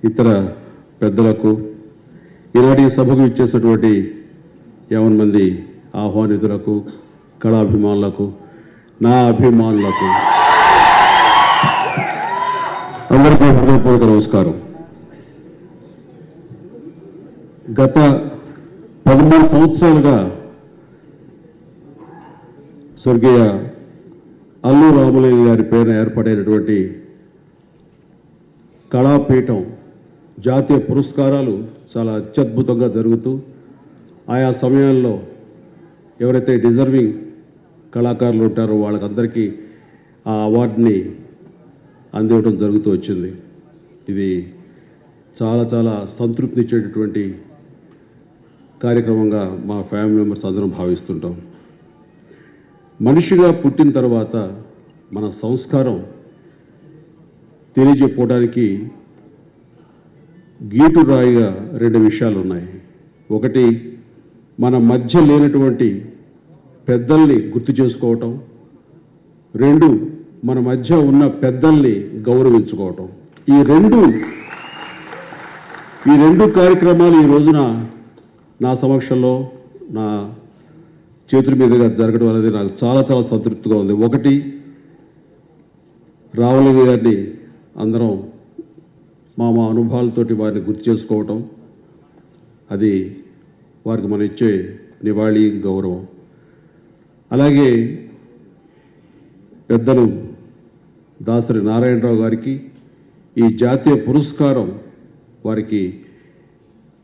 ఇతర పెద్దలకు ఈనాటి సభకు ఇచ్చేసినటువంటి 50 మంది ఆహ్వానితులకు కళాభిమానులకు నా అభిమానులకు అందరికీ హృదయపూర్వక నమస్కారం. గత 13 సంవత్సరాలుగా స్వర్గీయ అల్లు రామలింగ గారి పేరున ఏర్పడైనటువంటి కళాపీఠం జాతీయ పురస్కారాలు చాలా అత్యద్భుతంగా జరుగుతూ ఆయా సమయాల్లో ఎవరైతే డిజర్వింగ్ కళాకారులు ఉంటారో వాళ్ళకందరికీ ఆ అవార్డుని అందివ్వడం జరుగుతూ వచ్చింది. ఇది చాలా చాలా సంతృప్తినిచ్చేటటువంటి కార్యక్రమంగా మా ఫ్యామిలీ మెంబర్స్ అందరం భావిస్తుంటాం. మనిషిగా పుట్టిన తర్వాత మన సంస్కారం తెలియజెప్పుకోవడానికి గీటురాయిగా 2 విషయాలు ఉన్నాయి. ఒకటి, మన మధ్య లేనటువంటి పెద్దల్ని గుర్తు చేసుకోవటం. 2, మన మధ్య ఉన్న పెద్దల్ని గౌరవించుకోవటం. ఈ రెండు కార్యక్రమాలు ఈ రోజున నా సమక్షంలో నా చేతుల మీదుగా జరగడం అనేది నాకు చాలా చాలా సంతృప్తిగా ఉంది. ఒకటి, రామలింగ గారిని అందరం మా అనుభవాలతోటి వారిని గుర్తు చేసుకోవటం, అది వారికి మనం ఇచ్చే నివాళి, గౌరవం. అలాగే పెద్దలు దాసరి నారాయణరావు గారికి ఈ జాతీయ పురస్కారం వారికి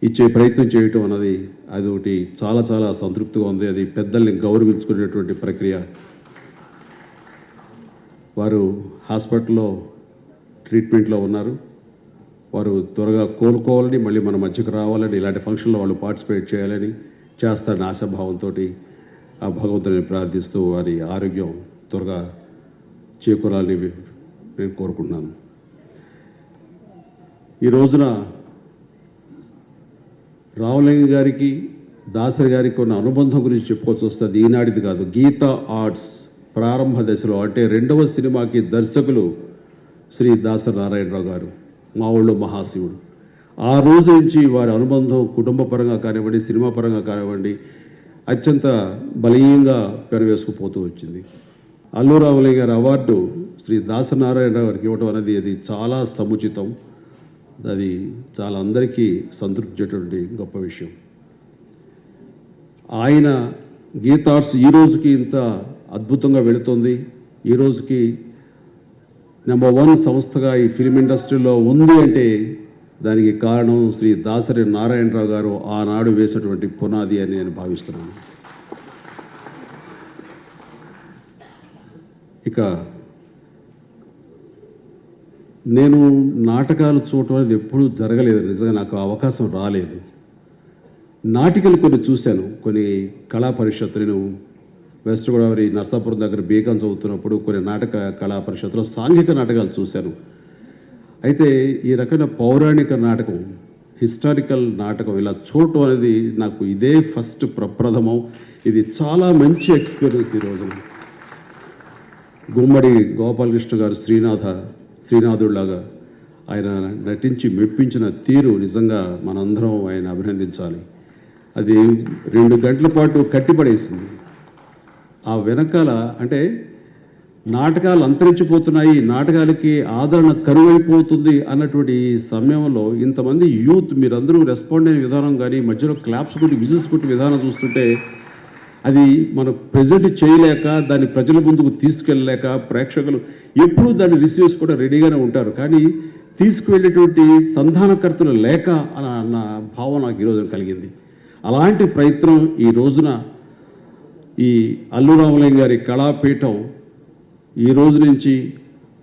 ఇచ్చే ప్రయత్నం చేయటం అన్నది అది ఒకటి చాలా చాలా సంతృప్తిగా ఉంది. అది పెద్దల్ని గౌరవించుకునేటువంటి ప్రక్రియ. వారు హాస్పిటల్లో ట్రీట్మెంట్లో ఉన్నారు. వారు త్వరగా కోలుకోవాలని, మళ్ళీ మన మధ్యకు రావాలని, ఇలాంటి ఫంక్షన్లో వాళ్ళు పార్టిసిపేట్ చేయాలని చేస్తారని ఆశాభావంతో ఆ భగవంతుని ప్రార్థిస్తూ వారి ఆరోగ్యం త్వరగా చేకూరాలని నేను కోరుకుంటున్నాను. ఈ రోజున రామలింగ గారికి దాసరి గారికి ఉన్న అనుబంధం గురించి చెప్పుకోవాల్సి వస్తుంది. ఈనాటిది కాదు, గీతా ఆర్ట్స్ ప్రారంభ దశలో, అంటే 2వ సినిమాకి దర్శకులు శ్రీ దాసరి నారాయణరావు గారు, మా ఊళ్ళో మహాశివుడు. ఆ రోజు నుంచి వారి అనుబంధం కుటుంబ పరంగా కానివ్వండి, సినిమా పరంగా కానివ్వండి, అత్యంత బలీయంగా పెనవేసుకుపోతూ వచ్చింది. అల్లు రామలింగ గారి అవార్డు శ్రీ దాసరి నారాయణరావు గారికి ఇవ్వడం అనేది అది చాలా సముచితం. అది చాలా అందరికీ సంతృప్తించేటువంటి గొప్ప విషయం. ఆయన గీతా ఆర్ట్స్ ఈ రోజుకి ఇంత అద్భుతంగా వెళుతుంది. ఈ రోజుకి నెంబర్ 1 సంస్థగా ఈ ఫిలిం ఇండస్ట్రీలో ఉంది అంటే దానికి కారణం శ్రీ దాసరి నారాయణరావు గారు ఆనాడు వేసినటువంటి పునాది అని నేను భావిస్తున్నాను. ఇక నేను నాటకాలు చూడటం అనేది ఎప్పుడూ జరగలేదు. నిజంగా నాకు అవకాశం రాలేదు. నాటికలు కొన్ని చూశాను. కొన్ని కళా పరిషత్తు, నేను వెస్ట్ గోదావరి నర్సాపురం దగ్గర బీకాం చదువుతున్నప్పుడు కొన్ని కళా పరిషత్తులో సాంఘిక నాటకాలు చూశాను. అయితే ఈ రకమైన పౌరాణిక నాటకం, హిస్టారికల్ నాటకం ఇలా చూడటం అనేది నాకు ఇదే ఫస్ట్ ప్రప్రథమం. ఇది చాలా మంచి ఎక్స్పీరియన్స్. ఈ రోజున గుమ్మడి గోపాలకృష్ణ గారు శ్రీనాథుడిలాగా ఆయన నటించి మెప్పించిన తీరు నిజంగా మనందరం ఆయన అభినందించాలి. అది 2 గంటల పాటు కట్టిపడేసింది. ఆ వెనకాల అంటే నాటకాలు అంతరించిపోతున్నాయి, నాటకాలకి ఆదరణ కరువైపోతుంది అన్నటువంటి సమయంలో ఇంతమంది యూత్ మీరందరూ రెస్పాండ్ అయిన విధానం కానీ, మధ్యలో క్లాప్స్ కొట్టి విజిల్స్ కొట్టి విధానం చూస్తుంటే అది మనం ప్రజెంట్ చేయలేక, దాన్ని ప్రజల ముందుకు తీసుకెళ్ళలేక, ప్రేక్షకులు ఎప్పుడూ దాన్ని రిసీవ్ చేసుకోవడం రెడీగానే ఉంటారు, కానీ తీసుకువెళ్ళేటువంటి సంధానకర్తలు లేక అన్న భావం నాకు ఈరోజు కలిగింది. అలాంటి ప్రయత్నం ఈ రోజున ఈ అల్లు రామలింగ గారి కళాపీఠం ఈ రోజు నుంచి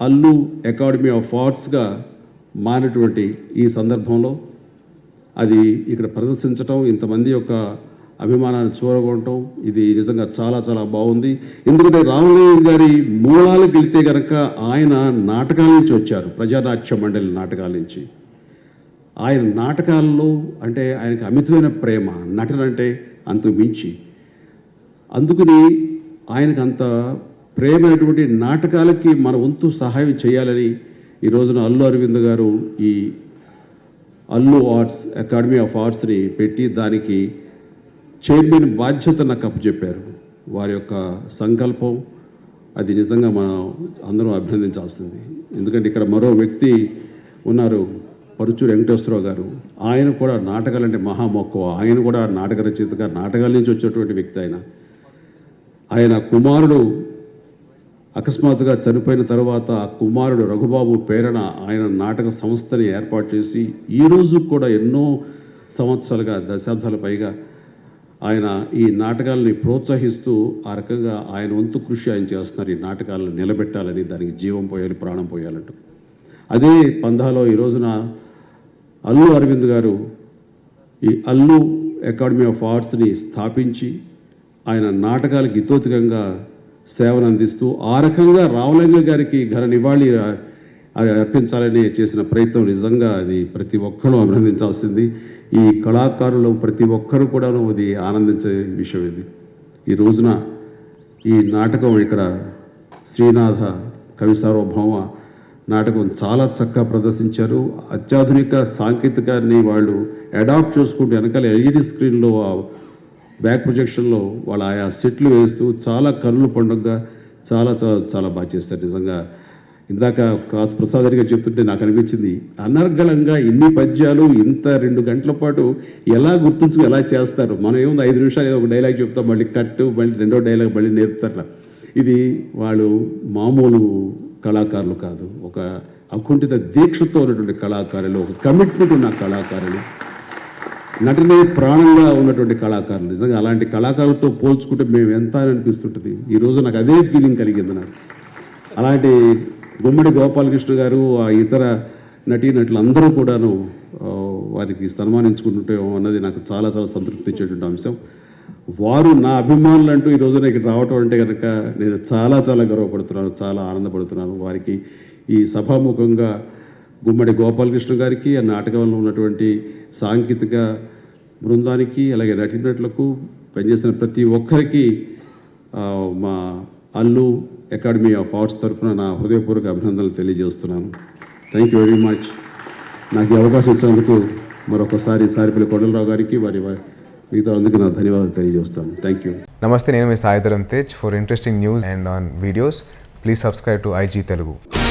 అల్లు అకాడమీ ఆఫ్ ఆర్ట్స్గా మారినటువంటి ఈ సందర్భంలో అది ఇక్కడ ప్రదర్శించటం, ఇంతమంది యొక్క అభిమానాన్ని చూరగొనటం, ఇది నిజంగా చాలా చాలా బాగుంది. ఎందుకంటే రామలింగ గారి మూలాలకు వెళ్తే కనుక ఆయన నాటకాల నుంచి వచ్చారు, ప్రజానాట్య మండలి నాటకాల నుంచి. ఆయన నాటకాల్లో అంటే ఆయనకి అమితమైన ప్రేమ, నటన అంటే అంతకు మించి. అందుకని ఆయనకు అంత ప్రేమైనటువంటి నాటకాలకి మన వంతు సహాయం చేయాలని ఈ రోజున అల్లు అరవింద్ గారు ఈ అల్లు ఆర్ట్స్ అకాడమీ ఆఫ్ ఆర్ట్స్ని పెట్టి దానికి చైర్మన్ బాధ్యత నాకు అప్పచెప్పారు. వారి యొక్క సంకల్పం అది నిజంగా మనం అందరం అభినందించాల్సింది. ఎందుకంటే ఇక్కడ మరో వ్యక్తి ఉన్నారు, పరుచూరి వెంకటేశ్వరరావు గారు. ఆయన కూడా నాటకాలంటే మహామక్కువ. ఆయన కూడా నాటక రచయితగా నాటకాల నుంచి వచ్చేటువంటి వ్యక్తి. ఆయన కుమారుడు అకస్మాత్తుగా చనిపోయిన తర్వాత ఆ కుమారుడు రఘుబాబు ప్రేరణ ఆయన నాటక సంస్థని ఏర్పాటు చేసి ఈరోజు కూడా ఎన్నో సంవత్సరాలుగా దశాబ్దాల పైగా ఆయన ఈ నాటకాలని ప్రోత్సహిస్తూ ఆ రకంగా ఆయన వంతు కృషి ఆయన చేస్తున్నారు. ఈ నాటకాలను నిలబెట్టాలని, దానికి జీవం పోయాలి, ప్రాణం పోయాలంటూ. అదే పందాలో ఈ రోజున అల్లు అరవింద్ గారు ఈ అల్లు అకాడమీ ఆఫ్ ఆర్ట్స్ని స్థాపించి ఆయన నాటకాలకు ఇతోతికంగా సేవను అందిస్తూ ఆ రకంగా రామలింగ గారికి ఘన నివాళి అర్పించాలని చేసిన ప్రయత్నం నిజంగా అది ప్రతి ఒక్కరూ అభినందించాల్సింది. ఈ కళాకారులు ప్రతి ఒక్కరు కూడాను అది ఆనందించే విషయం. ఇది ఈ రోజున ఈ నాటకం ఇక్కడ శ్రీనాథ కవి సార్వభౌమ నాటకం చాలా చక్కగా ప్రదర్శించారు. అత్యాధునిక సాంకేతికాన్ని వాళ్ళు అడాప్ట్ చేసుకుంటూ వెనకాల ఎల్ఈడి స్క్రీన్లో బ్యాక్ ప్రొజెక్షన్లో వాళ్ళు ఆయా సెట్లు వేస్తూ చాలా కన్నుల పండుగగా చాలా చాలా చాలా బాగా చేస్తారు. నిజంగా ఇందాక కాసు ప్రసాద్ గారు చెప్తుంటే నాకు అనిపించింది, అనర్గళంగా ఇన్ని పద్యాలు ఇంత 2 గంటల పాటు ఎలా గుర్తుంచుకు ఎలా చేస్తారు. మనం ఏముంది 5 నిమిషాలు ఏదో ఒక డైలాగ్ చెప్తాం, మళ్ళీ కట్టు, మళ్ళీ రెండో డైలాగ్ మళ్ళీ నేర్పుతారు. ఇది వాళ్ళు మామూలు కళాకారులు కాదు, ఒక అకుంఠిత దీక్షతో ఉన్నటువంటి కళాకారులు, ఒక కమిట్మెంట్ ఉన్న కళాకారులు, నటనే ప్రాణంగా ఉన్నటువంటి కళాకారులు. నిజంగా అలాంటి కళాకారులతో పోల్చుకుంటే మేము ఎంత అని అనిపిస్తుంటుంది. ఈరోజు నాకు అదే ఫీలింగ్ కలిగింది. నాకు అలాంటి గుమ్మడి గోపాలకృష్ణ గారు, ఆ ఇతర నటీనటులు అందరూ కూడాను వారికి సన్మానించుకుంటుంటే అన్నది నాకు చాలా చాలా సంతృప్తి ఇచ్చేటువంటి అంశం. వారు నా అభిమానులు అంటూ ఈ రోజున ఇక్కడ రావటం అంటే కనుక నేను చాలా చాలా గర్వపడుతున్నాను, చాలా ఆనందపడుతున్నాను. వారికి ఈ సభాముఖంగా గుమ్మడి గోపాలకృష్ణ గారికి, ఆ నాటకంలో ఉన్నటువంటి సాంకేతిక బృందానికి, అలాగే నటీనటులకు పనిచేసిన ప్రతి ఒక్కరికి మా అల్లు అకాడమీ ఆఫ్ ఆర్ట్స్ తరఫున నా హృదయపూర్వక అభినందనలు తెలియజేస్తున్నాను. Thank you very much. నాకు ఈ అవకాశం ఇచ్చినందుకు మరొకసారి సారిపల్లి కొండలరావు గారికి, వారి మిగతా అందుకు నా ధన్యవాదాలు తెలియజేస్తాను. Thank you. నమస్తే, నేను మీ Sai Dharam Tej. For interesting news and on videos please subscribe to IG Telugu.